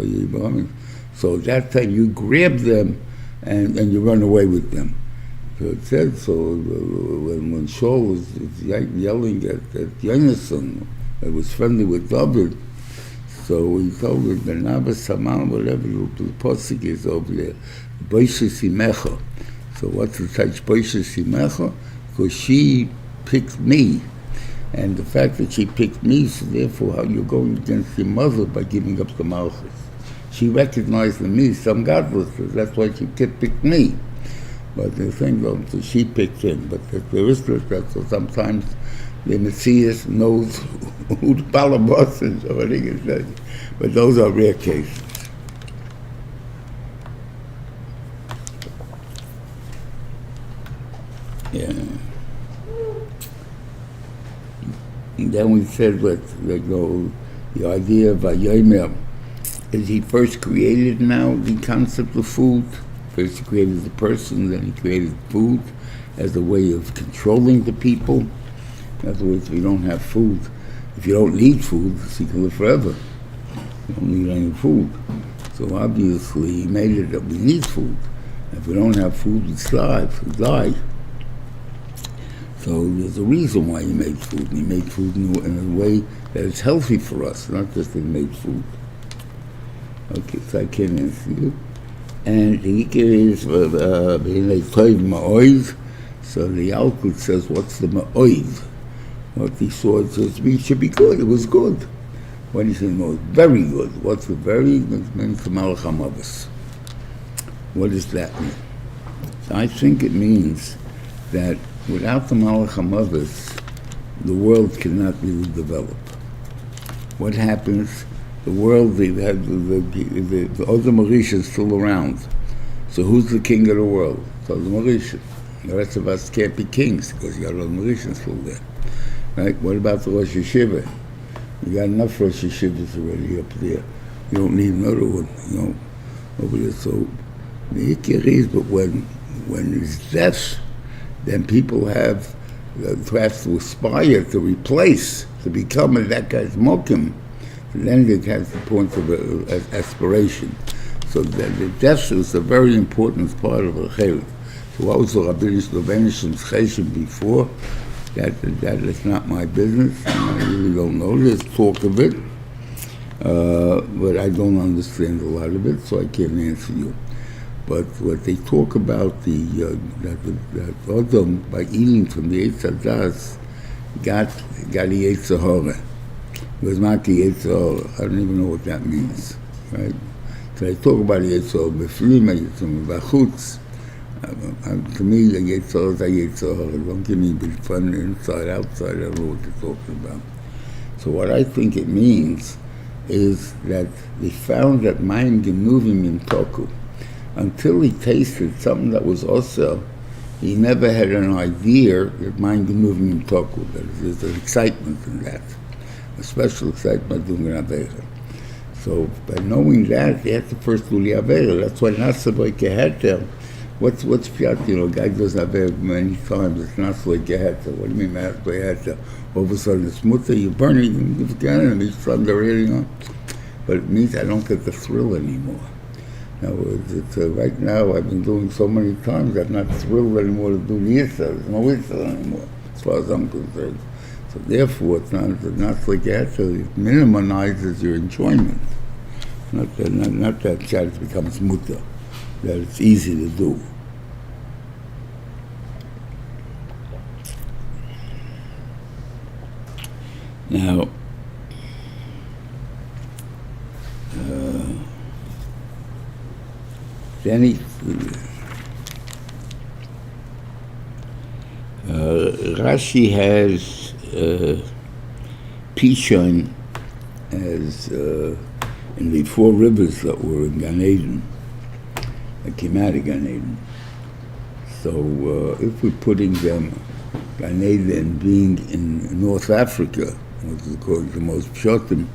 So at that time you grab them and you run away with them. So it said, so when Shaul was yelling at Yonatan, that was friendly with David, so he told him, the Nava Samal, whatever the posik is over there, Beraishis Imecha. So what's the touch Beraishis Imecha? Because she picked me. And the fact that she picked me, so therefore how you're going against your mother by giving up the Malchus. She recognized in me some godlessness, that's why she picked me. But the thing, so she picked him. But there is that, so sometimes the Messiah knows who the Balabas is, or anything is that. But those are rare cases. Yeah. And then we said the idea of Vayomer is he first created now the concept of food. First he created the person, then he created food as a way of controlling the people. In other words, if you don't have food, if you don't need food, you can live forever. You don't need any food. So obviously he made it that we need food. If we don't have food, we starve, we die. So there's a reason why he made food. And he made food in a way that is healthy for us, not just that he made food. Okay, so I can't answer you. And the Ikir is Toiv Ma'oiv. So the Yalkut says, what's the Ma'oiv? What he saw, it says, it should be good. It was good. What he said, no, it's very good. What's the very? It means the Malach HaMavos. What does that mean? So I think it means that without the Malach HaMavos, the world cannot really develop. What happens? The world, the other Marisha is still around. So who's the king of the world? So the Marisha. The rest of us can't be kings because you got other Marisha still there. Right? What about the Rosh Yeshiva? You got enough Rosh Yeshivas already up there. You don't need another one, over there. So the Ikir is, but when there's death, then people have to aspire to replace, to become that guy's mokim. Then it has the point of aspiration. So the death is a very important part of the chaylik. So what was the Rabbinish Levenishim's chayshim before? That is not my business. I really don't know. There's talk of it, but I don't understand a lot of it, so I can't answer you. But what they talk about, that Adam, by eating from the Eitz Hadas, got the Eitz Hara. It was not the Eitz Hara. I don't even know what that means, right? So they talk about the Eitz Hara, Beflim, Bachutz. To me, the Eitz Hara is a Eitz Hara. Don't give me big fun inside, outside. I don't know what they're talking about. So what I think it means is that they found that Mayim Genuvim in Toku. Until he tasted something that was also, he never had an idea that Mayim Genuvim in Toku. That there's an excitement in that. a special excitement doing an Aveira. So by knowing that, you have to first do the Aveira. That's why not so like a heter. What's Pshat? You know, a guy does Aveira many times. It's not so like a heter. What do you mean not like a heter? All of a sudden it's mutter, you're burning, you forget it, and each time they're hitting on. But it means I don't get the thrill anymore. Now, right now, I've been doing so many times, I'm not thrilled anymore to do the Yisra. There's no Yisra anymore, as far as I'm concerned. So therefore, it's not like that, so it minimizes your enjoyment. Not that Shabbat becomes mutter, that it's easy to do. Now, then Rashi has Pishon as in the 4 rivers that were in Gan Eden, that came out of Gan Eden. So if we're putting them, Gan Eden being in North Africa, which is according to most Pshatim,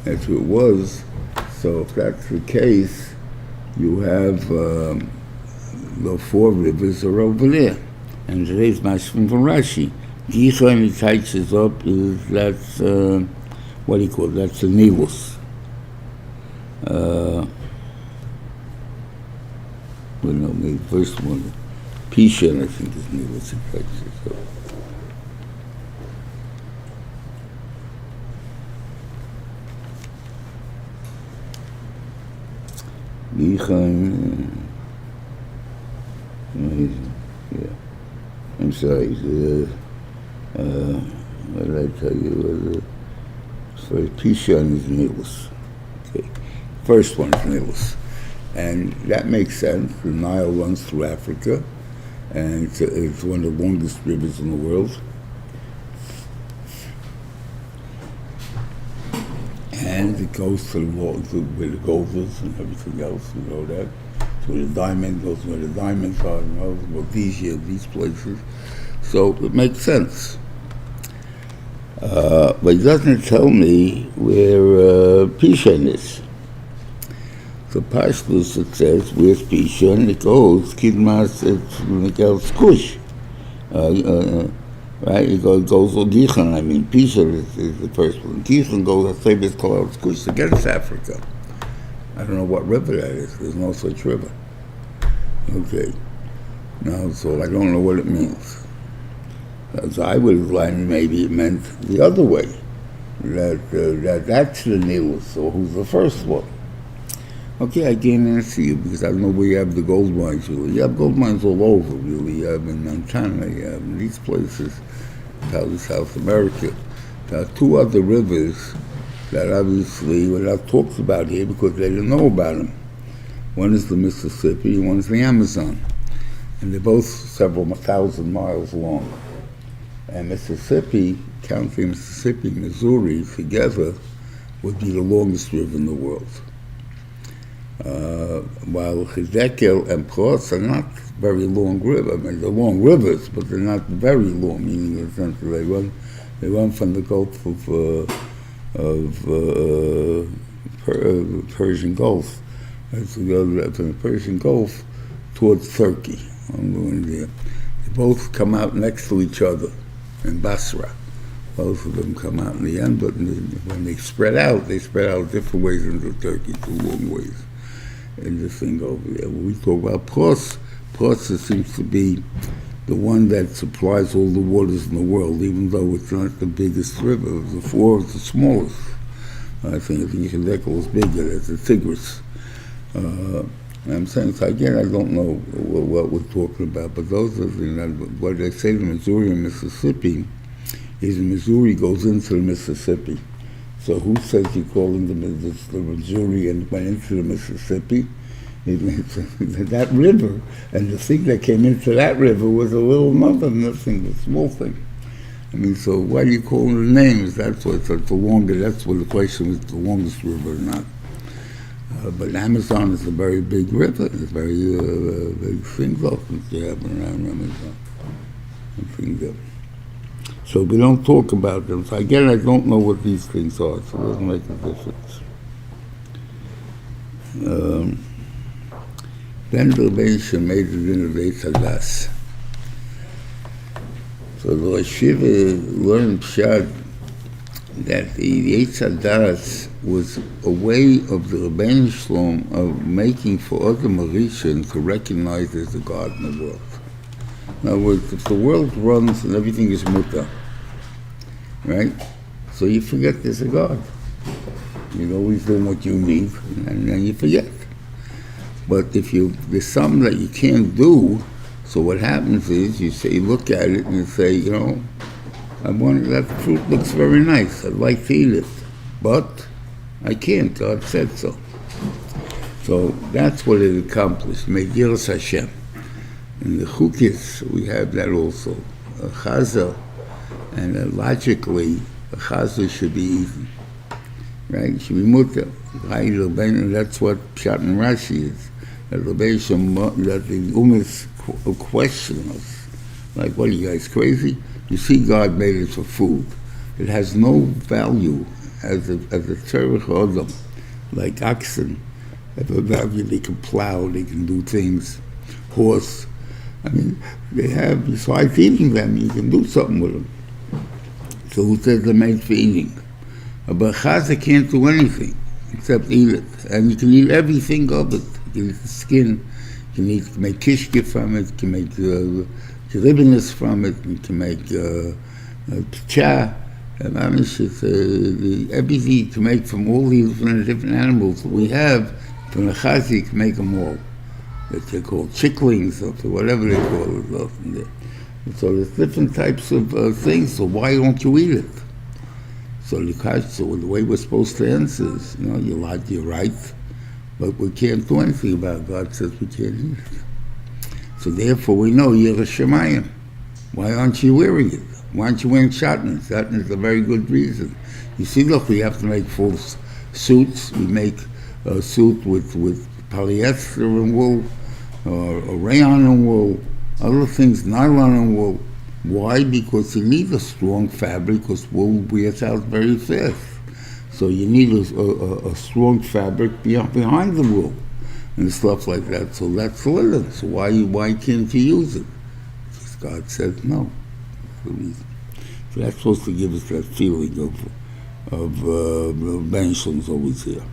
that's who it was. So if that's the case, you have the 4 rivers are over there. And today's mashkim from Rashi. Gichan, he touches up, that's, what do you call it? That's the Nilus. Well, no, maybe the first one, Pishan, I think is Nilus, he touches up. Gichan, yeah. I'm sorry, what did I tell you? First, Pishon is Nilus. Okay. First one is Nilus. And that makes sense. The Nile runs through Africa, and it's one of the longest rivers in the world. And it goes to where the gold is and everything else, you know that. Where the diamond goes, where the diamonds are, you know, Rhodesia, these places. So it makes sense. But it doesn't tell me where Pishon is. So Parshas, it says, where's Pishon? It goes, Kidmas, it's Miguel Skush. Right? It goes Gichan, I mean, Pishon is the first one. Gichan goes, I say this called Skush against Africa. I don't know what river that is. There's no such river. Okay. Now, so I don't know what it means. So I would have learned maybe it meant the other way. That's the Nilus, so who's the first one? Okay, I can't answer you because I don't know where you have the gold mines. Really. You have gold mines all over, really. You have in Montana, you have in these places, probably South America. There are 2 other rivers that obviously were not talked about here because they didn't know about them. One is the Mississippi, and one is the Amazon. And they're both several 1,000 miles long. And Mississippi, counting Mississippi, Missouri together, would be the longest river in the world. While Chidekel and Pros are not very long rivers. I mean, they're long rivers, but they're not very long, meaning in the sense that they run from the Gulf of Persian Gulf. So go from the Persian Gulf towards Turkey. I'm going there. They both come out next to each other in Basra. Both of them come out in the end, but when they spread out different ways into Turkey, 2 long ways. And this thing over there. When we talk about Pros seems to be the one that supplies all the waters in the world, even though it's not the biggest river. The 4 is the smallest. I think Yichudekal is bigger, that's the Tigris. I'm saying, so again, I don't know what we're talking about, but those are what they say to Missouri and Mississippi is Missouri goes into the Mississippi. So who says you're calling the Missouri and went into the Mississippi? That river, and the thing that came into that river was a little nothing, a small thing. I mean, so why do you call them the names? That's what the question was, the longest river or not. But Amazon is a very big river. It's very big things often you have around Amazon. So we don't talk about them. So again, I don't know what these things are, so it doesn't make a difference. Then the Rebbeinu made it in the Eitz Hadas. So the Rosh Yeshiva learned Pshat that the Eitz Hadas was a way of the Rebbeinu Shalom of making for other Mauritians to recognize there's a God in the world. In other words, if the world runs and everything is mutter, right? So you forget there's a God. You're always doing what you need, and then you forget. But if there's something that you can't do, so what happens is you look at it and you say, you know, that fruit looks very nice. I'd like to eat it, but I can't. God said so. So that's what it accomplished. Megiras Hashem. In the Chukis, we have that also. A chaza, and logically, a chaza should be eaten. Right? It should be mutter. That's what Pshat and Rashi is. That the Umas question us. Like, what are you guys, crazy? You see God made it for food. It has no value as a tzarech adam. Like oxen have a value. They can plow, they can do things. Horse, I mean, they have, besides eating them, you can do something with them. So who says they're made for eating? But chaza can't do anything except eat it. And you can eat everything of it. You can eat the skin, you can make kishke from it, you can make ribbons from it, you can make cha, everything you can make from all these different animals that we have, from the chaza you can make them all. That they call chicklings or whatever they call it. So there's different types of things, so why don't you eat it? So the way we're supposed to answer is, you know, you're right, but we can't do anything about it. God says we can't eat it. So therefore we know Yireh Shemayim. Why aren't you wearing it? Why aren't you wearing shatnez? That is a very good reason. You see, look, we have to make full suits. We make a suit with polyester and wool, or rayon and wool, other things, nylon and wool. Why? Because you need a strong fabric, because wool wears out very fast. So you need a strong fabric behind the wool and stuff like that. So that's linen. So why can't you use it? Because God said no. That's the reason. So that's supposed to give us that feeling of Beraishis always here.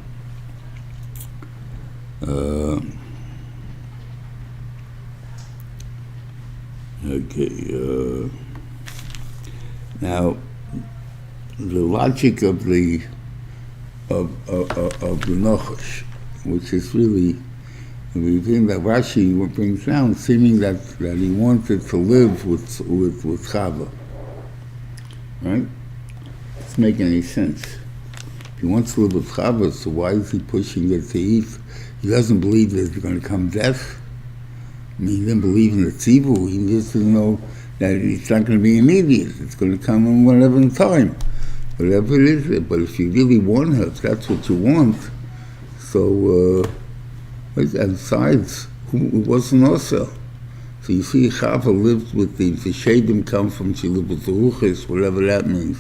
Now, the logic of the Nachash, which is really the thing that Rashi brings down, seeming that he wanted to live with Chava, right? Doesn't make any sense. If he wants to live with Chava, so why is he pushing it to eat? He doesn't believe there's going to come death. I mean, he didn't believe in the tzivu. He just didn't know that it's not going to be immediate. It's going to come in whatever time, whatever it is. But if you really want her, if that's what you want, so, and besides, who wasn't also? So you see, Chava lived with the Shadim come from, she lived with the Ruchis, whatever that means.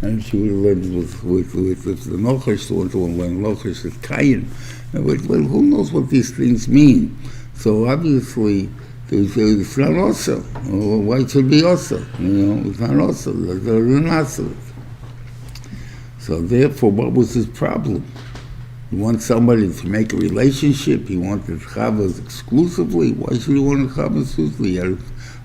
And she would have lived with the Nachash, the one to learn Nachash, the Kayin. Well, who knows what these things mean? So obviously, it's not also. Why should it be also? You know, it's not also. They're not so. So therefore, what was his problem? He wants somebody to make a relationship. He wanted Chavas exclusively. Why should he want Chavas exclusively? He had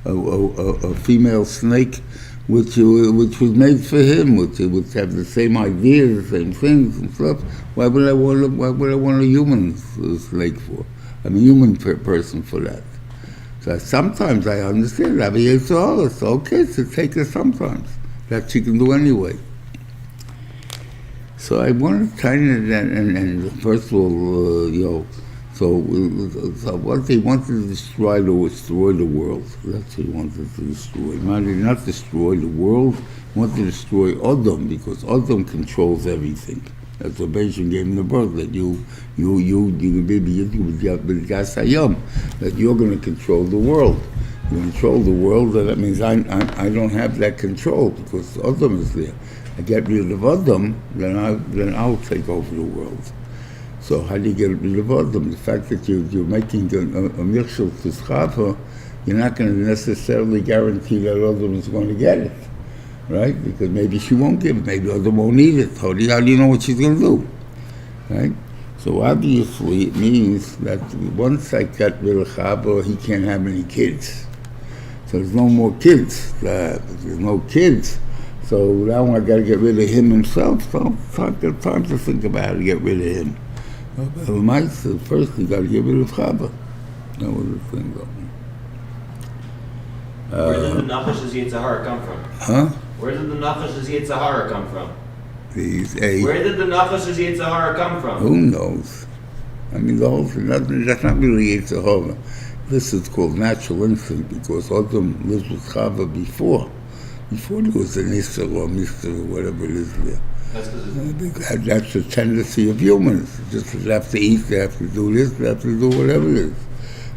a female snake, which was made for him, which would have the same ideas, the same things and stuff. Why would I want a human snake for? I'm a human person for that. So sometimes I understand that. It's okay to take her sometimes. That she can do anyway. So I want to kind of, and first of all, so what they wanted to destroy the world. That's what he wanted to destroy. He wanted not destroy the world, he wanted to destroy Adam, because Adam controls everything. That's what Beraishis gave him the birth, that you can be that you're going to control the world. You control the world, and that means I don't have that control because Adam is there. I get rid of Adam, then I'll take over the world. So how do you get rid of Adam? The fact that you're making a mixture to Chava, you're not going to necessarily guarantee that Adam is going to get it, right? Because maybe she won't give it, maybe Adam won't need it. How do you know what she's going to do, right? So obviously it means that once I get rid of Chava, he can't have any kids. So there's no more kids. There's no kids. So now I got to get rid of him himself. So it's time to think about how to get rid of him. But first you got to get rid of Chava. That was the thing, though. Where did the Nafash's Yitzhahara come from? Huh? Where did the Nafash's Yitzhahara come from? Where did the Nafash's Yitzhahara come from? Who knows? I mean, the whole thing, that's not really Yitzhahara. This is called natural instinct because Adam lived with Chava before there was an Issa or Mister or whatever it is there. That's the tendency of humans. Just they have to eat, they have to do this, they have to do whatever it is.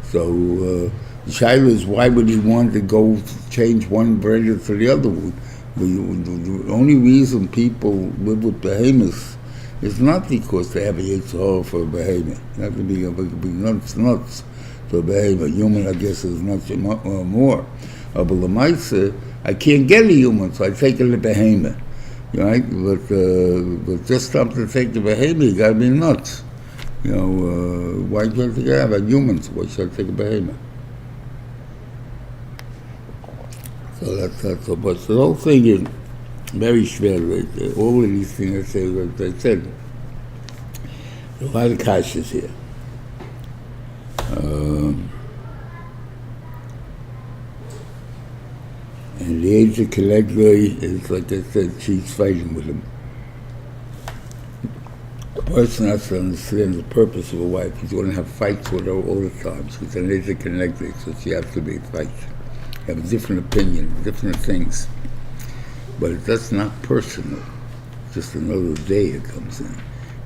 So the shaila is why would he want to go change one brother to the other one? The only reason people live with behemoths is not because they have a yitzhar for a behemoth. Not to be nuts for a behemoth. Human, I guess, is much more. But the I can't get a human, so I take it a behemoth. Right? But just up to take the behemoth, you got to be nuts. Why can't you have humans? Why should I take a behemoth? So that's so much. The whole thing is very schwer. All of these things I say, what I said. A lot of kashas here. And the age of Caligula is, like I said, she's fighting with him. The person has to understand the purpose of a wife. He's going to have fights with her all the time. She's an age of Caligula, so she has to be a fight. Have a different opinion, different things. But that's not personal. Just another day it comes in.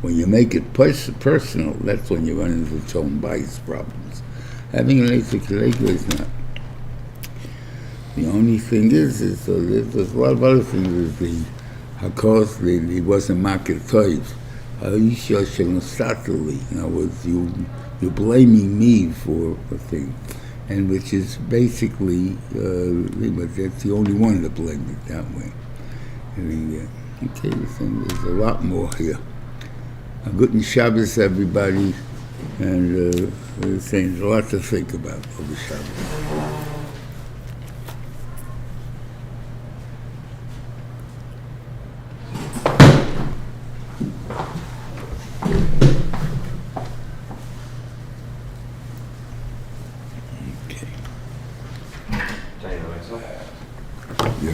When you make it personal, that's when you run into its own bias problems. Having an age of Caligula is not. The only thing is there's a lot of other things. Is the hakos, he wasn't makir toiv. Ha'isha shenostatali. In other words, you're blaming me for a thing, and which is basically, but that's the only one that blamed it that way. Okay, there's a lot more here. A good Shabbos, everybody, and saying there's a lot to think about over Shabbos. You're